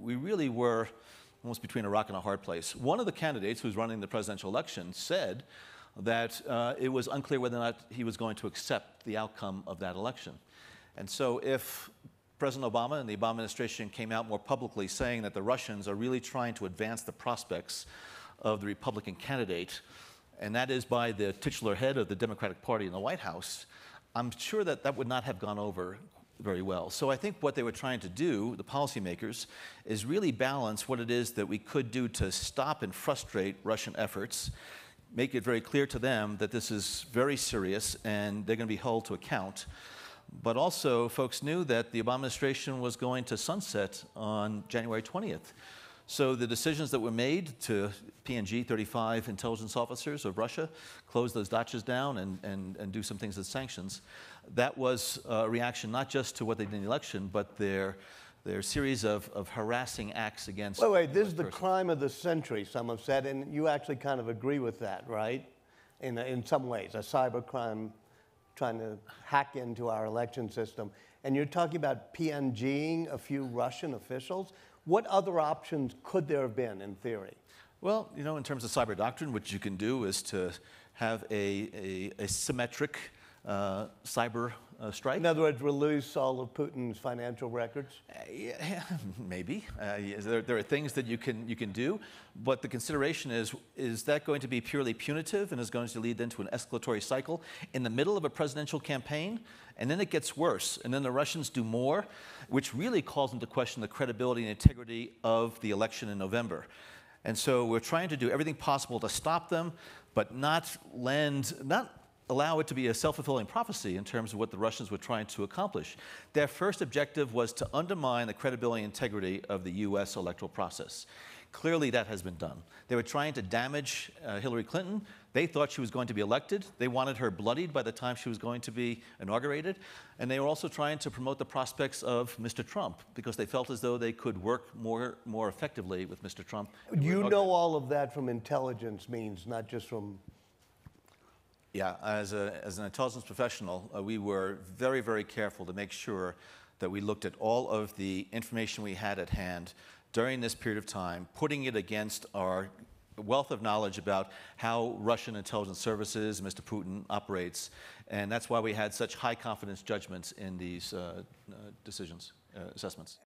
we really were almost between a rock and a hard place. One of the candidates who's running the presidential election said that it was unclear whether or not he was going to accept the outcome of that election. And so if President Obama and the Obama administration came out more publicly saying that the Russians are really trying to advance the prospects of the Republican candidate, and that is by the titular head of the Democratic Party in the White House, I'm sure that that would not have gone over very well. So I think what they were trying to do, the policymakers, is really balance what it is that we could do to stop and frustrate Russian efforts, make it very clear to them that this is very serious and they're going to be held to account. But also, folks knew that the Obama administration was going to sunset on January 20th. So the decisions that were made to PNG 35 intelligence officers of Russia, close those dachas down and do some things with sanctions, that was a reaction not just to what they did in the election, but their series of harassing acts against... Wait, this is the crime of the century, some have said, and you actually kind of agree with that, right? In some ways, a cybercrime trying to hack into our election system. And you're talking about PNGing a few Russian officials. What other options could there have been, in theory? Well, you know, in terms of cyber doctrine, what you can do is to have a symmetric cyber strike. In other words, release all of Putin's financial records? Yeah, maybe. There are things that you can do, but the consideration is that going to be purely punitive and is going to lead into an escalatory cycle in the middle of a presidential campaign? And then it gets worse, and then the Russians do more, which really calls into question the credibility and integrity of the election in November. And so we're trying to do everything possible to stop them, but not allow it to be a self-fulfilling prophecy in terms of what the Russians were trying to accomplish. Their first objective was to undermine the credibility and integrity of the U.S. electoral process. Clearly, that has been done. They were trying to damage Hillary Clinton. They thought she was going to be elected. They wanted her bloodied by the time she was going to be inaugurated. And they were also trying to promote the prospects of Mr. Trump because they felt as though they could work more effectively with Mr. Trump. You know all of that from intelligence means, not just from... Yeah, as an intelligence professional, we were very, very careful to make sure that we looked at all of the information we had at hand during this period of time, putting it against our wealth of knowledge about how Russian intelligence services, Mr. Putin, operates. And that's why we had such high confidence judgments in these assessments.